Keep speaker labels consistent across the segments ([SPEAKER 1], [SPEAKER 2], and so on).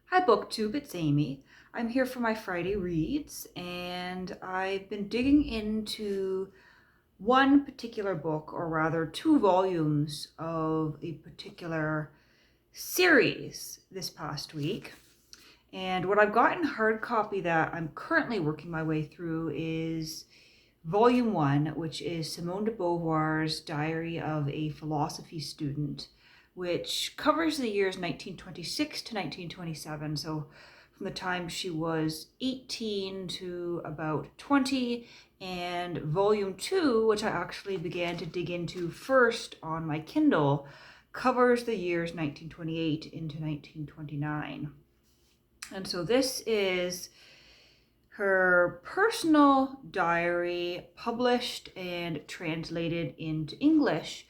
[SPEAKER 1] Hi BookTube, it's Amy. I'm here for my Friday reads, and I've been digging into one particular book, or rather two volumes of a particular series this past week. And what I've got in hard copy that I'm currently working my way through is Volume 1, which is Simone de Beauvoir's Diary of a Philosophy Student, which covers the years 1926 to 1927. So from the time she was 18 to about 20. And Volume 2, which I actually began to dig into first on my Kindle, covers the years 1928 into 1929. And so this is her personal diary, published and translated into English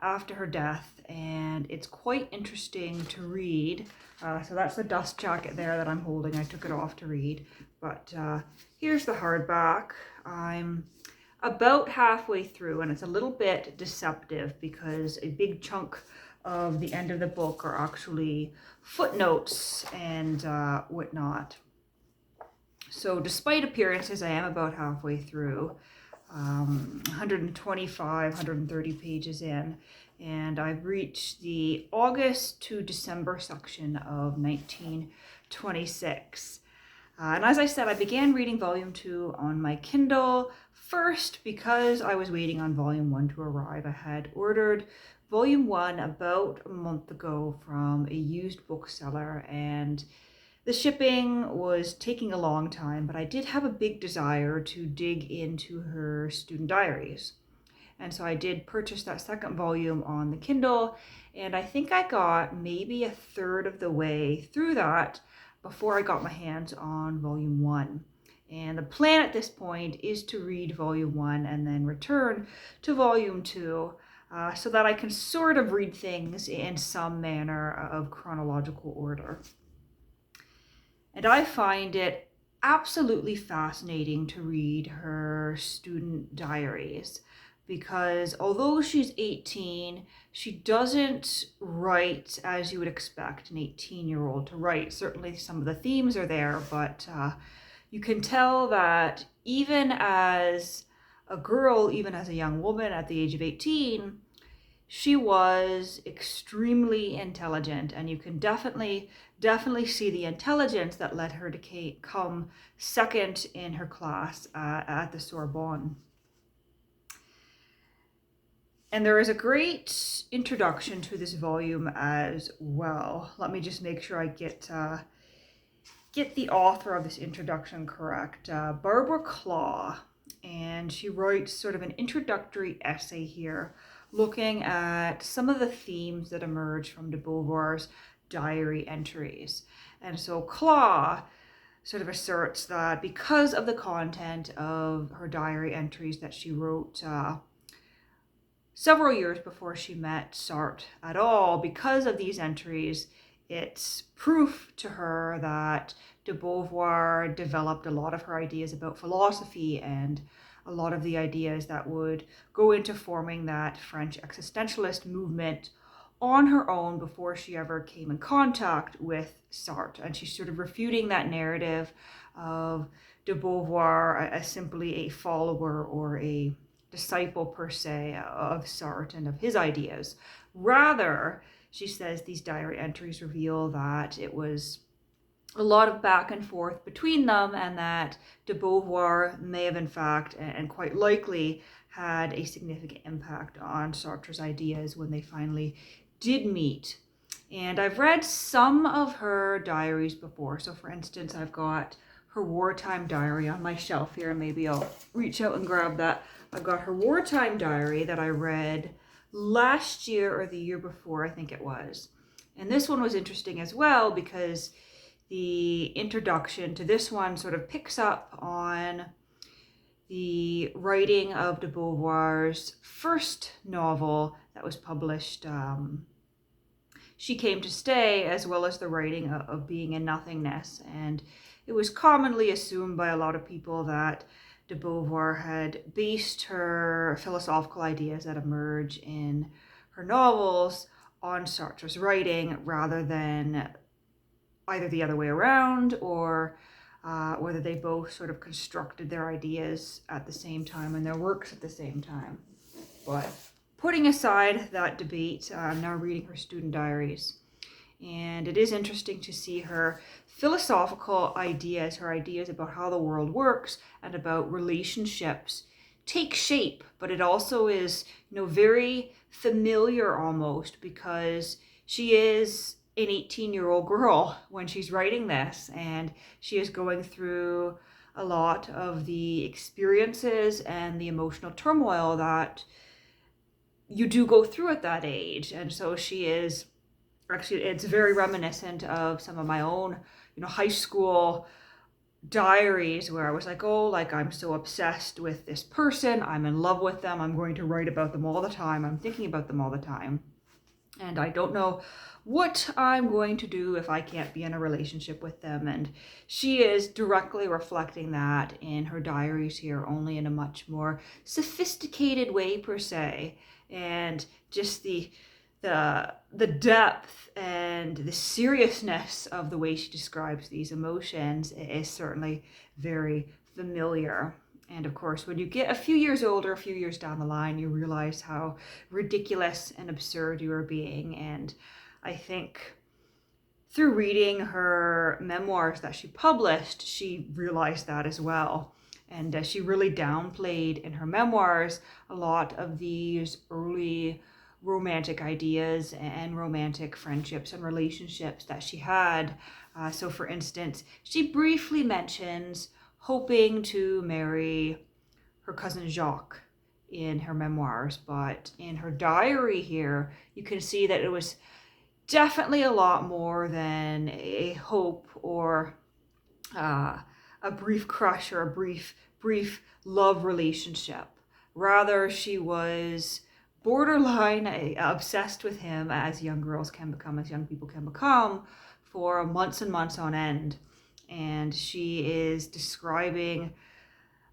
[SPEAKER 1] after her death, and it's quite interesting to read. So that's the dust jacket there that I'm holding. I took it off to read, but here's the hardback. I'm about halfway through, and it's a little bit deceptive because a big chunk of the end of the book are actually footnotes and whatnot. So despite appearances, I am about halfway through, 125, 130 pages in, and I've reached the August to December section of 1926. And as I said, I began reading Volume 2 on my Kindle first because I was waiting on Volume 1 to arrive. I had ordered Volume 1 about a month ago from a used bookseller, and the shipping was taking a long time, but I did have a big desire to dig into her student diaries. And so I did purchase that second volume on the Kindle, and I think I got maybe a third of the way through that before I got my hands on Volume 1. And the plan at this point is to read Volume 1 and then return to Volume 2 so that I can sort of read things in some manner of chronological order. And I find it absolutely fascinating to read her student diaries because although she's 18, she doesn't write as you would expect an 18-year-old to write. Certainly some of the themes are there, but you can tell that even as a girl, even as a young woman at the age of 18, she was extremely intelligent, and you can definitely see the intelligence that led her to come second in her class at the Sorbonne. And there is a great introduction to this volume as well. Let me just make sure I get the author of this introduction correct. Barbara Claw, and she writes sort of an introductory essay here looking at some of the themes that emerge from de Beauvoir's diary entries. And so Claw sort of asserts that because of the content of her diary entries that she wrote several years before she met Sartre at all, because of these entries, it's proof to her that de Beauvoir developed a lot of her ideas about philosophy and a lot of the ideas that would go into forming that French existentialist movement on her own before she ever came in contact with Sartre. And she's sort of refuting that narrative of de Beauvoir as simply a follower or a disciple per se of Sartre and of his ideas. Rather, she says these diary entries reveal that it was a lot of back and forth between them, and that de Beauvoir may have in fact, and quite likely, had a significant impact on Sartre's ideas when they finally did meet. And I've read some of her diaries before. So for instance, I've got her wartime diary on my shelf here. Maybe I'll reach out and grab that. I've got her wartime diary that I read last year or the year before, I think it was. And this one was interesting as well because the introduction to this one sort of picks up on the writing of de Beauvoir's first novel that was published, She Came to Stay, as well as the writing of Being in Nothingness. And it was commonly assumed by a lot of people that de Beauvoir had based her philosophical ideas that emerge in her novels on Sartre's writing rather than either the other way around, or whether they both sort of constructed their ideas at the same time and their works at the same time. But putting aside that debate, I'm now reading her student diaries. And it is interesting to see her philosophical ideas, her ideas about how the world works and about relationships take shape. But it also is, very familiar almost, because she is an 18-year-old girl when she's writing this, and she is going through a lot of the experiences and the emotional turmoil that you do go through at that age. And so she is actually, it's very reminiscent of some of my own, high school diaries, where I was like, oh, like, I'm so obsessed with this person, I'm in love with them, I'm going to write about them all the time, I'm thinking about them all the time, and I don't know what I'm going to do if I can't be in a relationship with them. And she is directly reflecting that in her diaries here, only in a much more sophisticated way per se. And just the depth and the seriousness of the way she describes these emotions is certainly very familiar. And of course, when you get a few years older, a few years down the line, you realize how ridiculous and absurd you are being. And I think through reading her memoirs that she published, she realized that as well. And she really downplayed in her memoirs a lot of these early romantic ideas and romantic friendships and relationships that she had. So, for instance, she briefly mentions hoping to marry her cousin Jacques in her memoirs, but in her diary here, you can see that it was definitely a lot more than a hope or a brief crush or a brief love relationship. Rather, she was borderline obsessed with him, as young girls can become, as young people can become, for months and months on end. And she is describing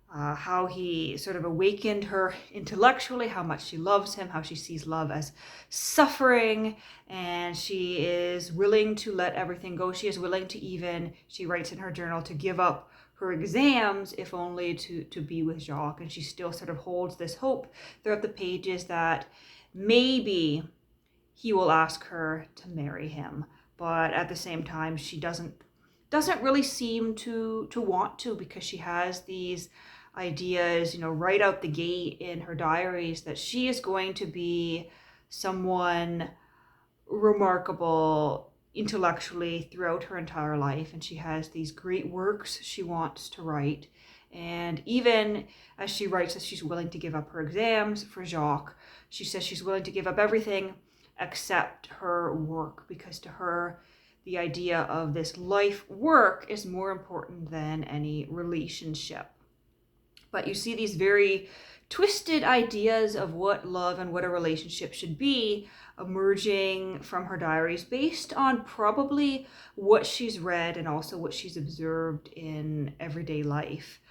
[SPEAKER 1] how he sort of awakened her intellectually, how much she loves him, how she sees love as suffering, and she is willing to let everything go. She is willing to even, she writes in her journal, to give up her exams, if only to be with Jacques. And she still sort of holds this hope throughout the pages that maybe he will ask her to marry him. But at the same time, she doesn't really seem to want to, because she has these ideas, right out the gate in her diaries, that she is going to be someone remarkable intellectually throughout her entire life, and she has these great works she wants to write. And even as she writes that she's willing to give up her exams for Jacques, she says she's willing to give up everything except her work, because to her, the idea of this life work is more important than any relationship. But you see these very twisted ideas of what love and what a relationship should be emerging from her diaries, based on probably what she's read and also what she's observed in everyday life.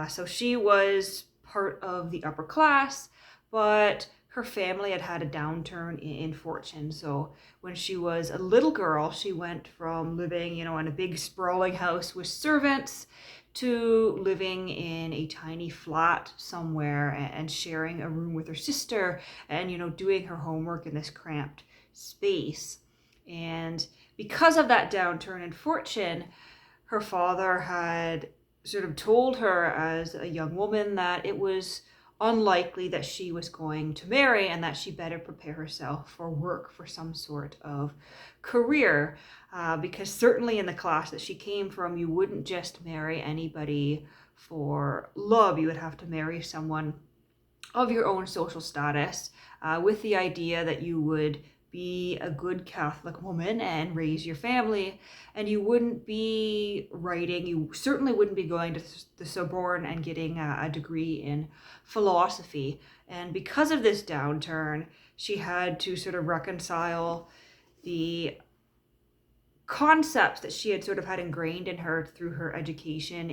[SPEAKER 1] So she was part of the upper class, but her family had had a downturn in fortune. So when she was a little girl, she went from living, in a big sprawling house with servants to living in a tiny flat somewhere and sharing a room with her sister and, doing her homework in this cramped space. And because of that downturn in fortune, her father had sort of told her as a young woman that it was unlikely that she was going to marry, and that she better prepare herself for work, for some sort of career, because certainly in the class that she came from, you wouldn't just marry anybody for love. You would have to marry someone of your own social status, with the idea that you would be a good Catholic woman and raise your family, and you wouldn't be writing, you certainly wouldn't be going to the Sorbonne and getting a degree in philosophy. And because of this downturn, she had to sort of reconcile the concepts that she had sort of had ingrained in her through her education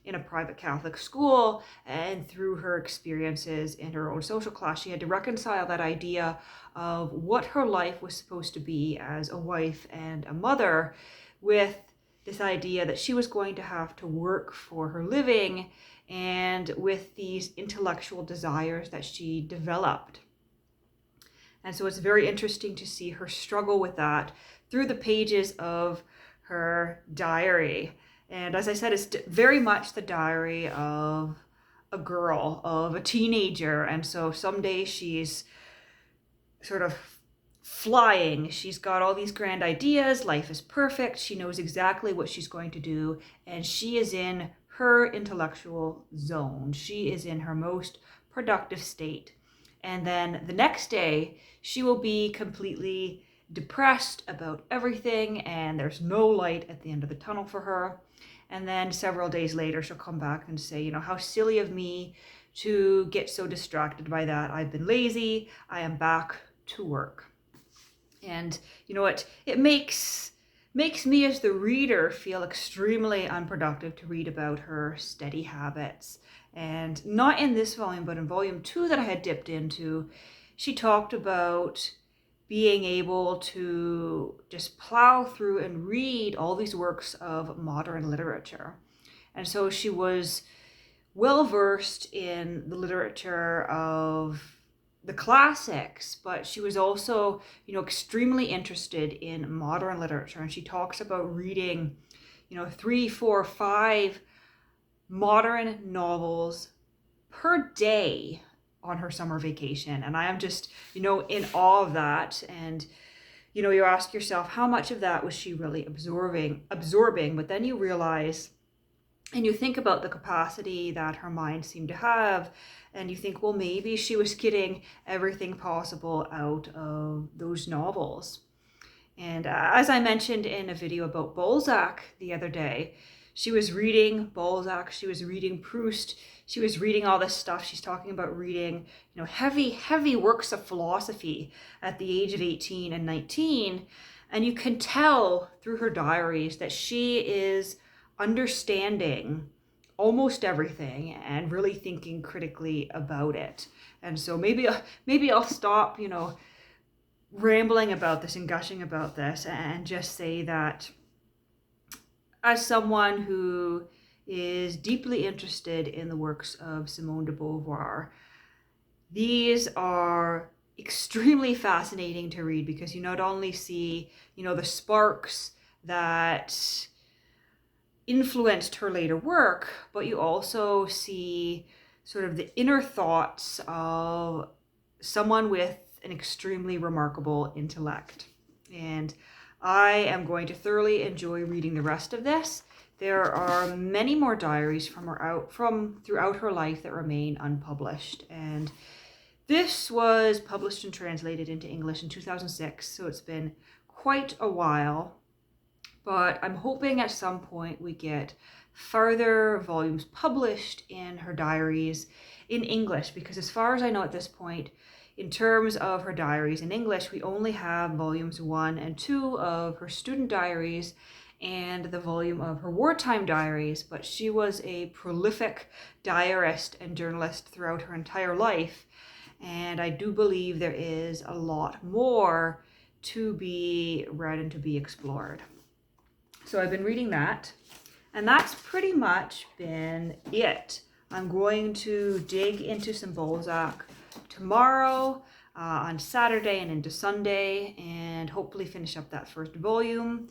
[SPEAKER 1] in a private Catholic school, and through her experiences in her own social class, she had to reconcile that idea of what her life was supposed to be as a wife and a mother with this idea that she was going to have to work for her living and with these intellectual desires that she developed. And so it's very interesting to see her struggle with that through the pages of her diary. And as I said, it's very much the diary of a girl, of a teenager. And so some days she's sort of flying. She's got all these grand ideas. Life is perfect. She knows exactly what she's going to do. And she is in her intellectual zone. She is in her most productive state. And then the next day, she will be completely depressed about everything, and there's no light at the end of the tunnel for her. And then several days later, she'll come back and say, how silly of me to get so distracted by that. I've been lazy. I am back to work. And it makes me as the reader feel extremely unproductive to read about her steady habits. And not in this volume, but in volume 2 that I had dipped into, she talked about being able to just plow through and read all these works of modern literature. And so she was well versed in the literature of the classics, but she was also, extremely interested in modern literature. And she talks about reading, 3, 4, 5 modern novels per day on her summer vacation. And I am just, in awe of that. And, you ask yourself, how much of that was she really absorbing? But then you realize, and you think about the capacity that her mind seemed to have, and you think, well, maybe she was getting everything possible out of those novels. And as I mentioned in a video about Balzac the other day, she was reading Balzac, she was reading Proust, she was reading all this stuff. She's talking about reading, heavy works of philosophy at the age of 18 and 19. And you can tell through her diaries that she is understanding almost everything and really thinking critically about it. And so maybe I'll stop, rambling about this and gushing about this and just say that as someone who is deeply interested in the works of Simone de Beauvoir, these are extremely fascinating to read because you not only see, the sparks that influenced her later work, but you also see sort of the inner thoughts of someone with an extremely remarkable intellect. And I am going to thoroughly enjoy reading the rest of this. There are many more diaries from throughout her life that remain unpublished. And this was published and translated into English in 2006, so it's been quite a while. But I'm hoping at some point we get further volumes published in her diaries in English, because as far as I know at this point, in terms of her diaries in English, we only have volumes 1 and 2 of her student diaries and the volume of her wartime diaries, but she was a prolific diarist and journalist throughout her entire life, and I do believe there is a lot more to be read and to be explored. So I've been reading that, and that's pretty much been it. I'm going to dig into some Balzac tomorrow, on Saturday and into Sunday, and hopefully finish up that first volume.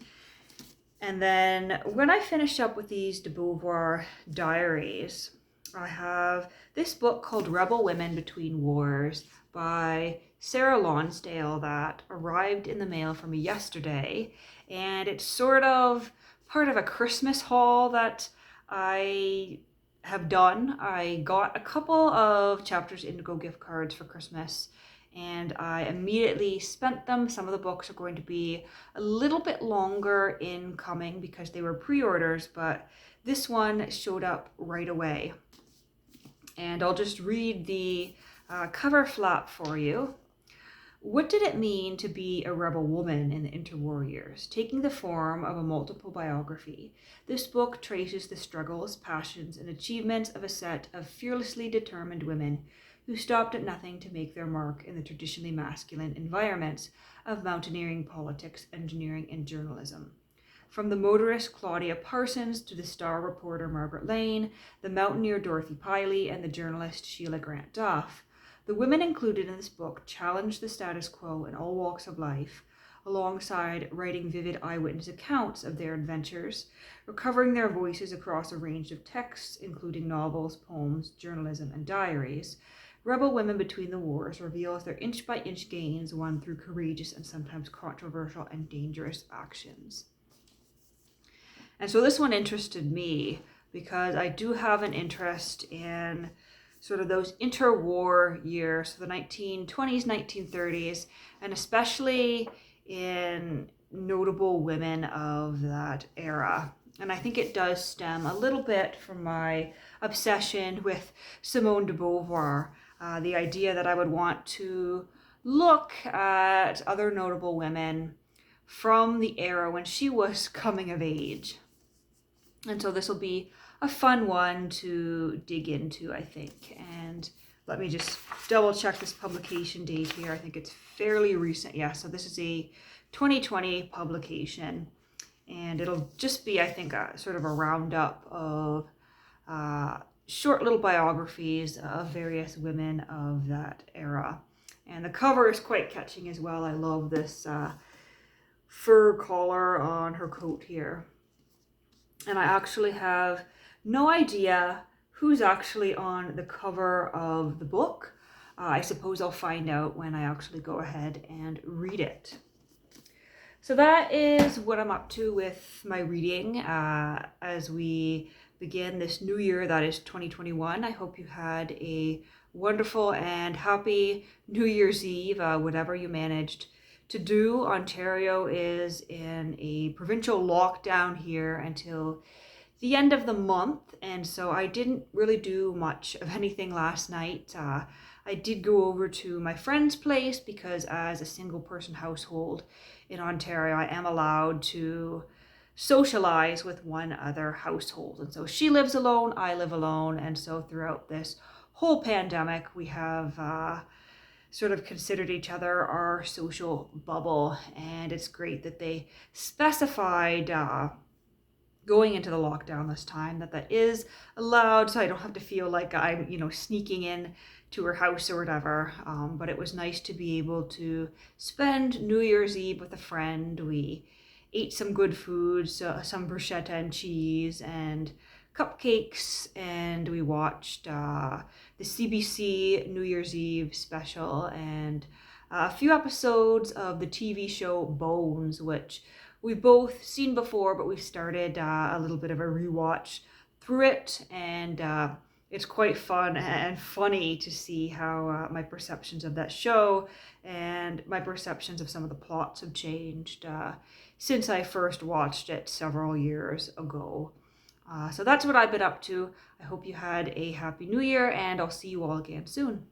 [SPEAKER 1] And then when I finish up with these de Beauvoir diaries, I have this book called Rebel Women Between Wars by Sarah Lonsdale that arrived in the mail for me yesterday. And it's sort of part of a Christmas haul that I have done. I got a couple of Chapters Indigo gift cards for Christmas, and I immediately spent them. Some of the books are going to be a little bit longer in coming because they were pre-orders, but this one showed up right away. And I'll just read the cover flap for you. What did it mean to be a rebel woman in the interwar years? Taking the form of a multiple biography, this book traces the struggles, passions, and achievements of a set of fearlessly determined women who stopped at nothing to make their mark in the traditionally masculine environments of mountaineering, politics, engineering, and journalism. From the motorist Claudia Parsons to the star reporter Margaret Lane, the mountaineer Dorothy Piley, and the journalist Sheila Grant Duff, the women included in this book challenged the status quo in all walks of life, alongside writing vivid eyewitness accounts of their adventures, recovering their voices across a range of texts, including novels, poems, journalism, and diaries. Rebel Women Between the Wars reveals their inch-by-inch gains won through courageous and sometimes controversial and dangerous actions. And so this one interested me because I do have an interest in sort of those interwar years, so the 1920s, 1930s, and especially in notable women of that era. And I think it does stem a little bit from my obsession with Simone de Beauvoir, the idea that I would want to look at other notable women from the era when she was coming of age. And so this will be a fun one to dig into, I think. And let me just double check this publication date here. I think it's fairly recent. Yeah, so this is a 2020 publication. And it'll just be, I think, sort of a roundup of short little biographies of various women of that era. And the cover is quite catching as well. I love this fur collar on her coat here. And I actually have no idea who's actually on the cover of the book. I suppose I'll find out when I actually go ahead and read it. So that is what I'm up to with my reading as we begin this new year that is 2021. I hope you had a wonderful and happy New Year's Eve, whatever you managed to do. Ontario is in a provincial lockdown here until the end of the month, and so I didn't really do much of anything last night. I did go over to my friend's place because as a single person household in Ontario, I am allowed to socialize with one other household. And so she lives alone, I live alone, and so throughout this whole pandemic, we have sort of considered each other our social bubble. And it's great that they specified going into the lockdown this time that is allowed, so I don't have to feel like I'm sneaking in to her house or whatever. But it was nice to be able to spend New Year's Eve with a friend. We ate some good food, so some bruschetta and cheese and cupcakes, and we watched the CBC New Year's Eve special and a few episodes of the TV show Bones, which we've both seen before, but we've started a little bit of a rewatch through it, and it's quite fun and funny to see how my perceptions of that show and my perceptions of some of the plots have changed since I first watched it several years ago. So that's what I've been up to. I hope you had a happy new year, and I'll see you all again soon.